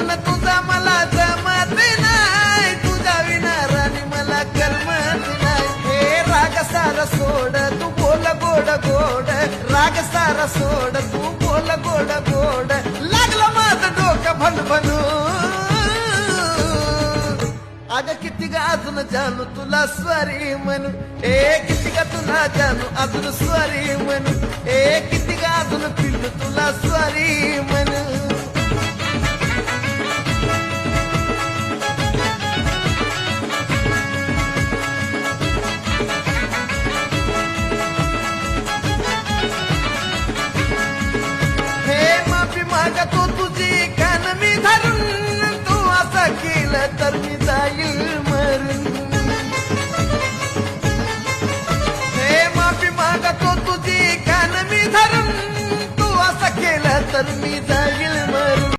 असून तुझा मला जमत नाही, तुझ्या विना राणी मला करमत नाही. हे राग सारा सोड तू बोल गोड गोड, राग सारा सोड तू बोल गोड गोड. लागलं माझं डोकं भनभनू, अगं किती ग अजून जानू तुला स्वारी म्हणू, किती ग तुला जानू अजून स्वारी म्हणू, किती ग अजून पिल्लू तुला स्वारी म्हणू. माफी मागतो तुझी कान मी धरून, तू असं केलं तर मी जाईल मरून. माफी मागतो तुझी कान मी धरून, तू असं केलं तर मी जाईल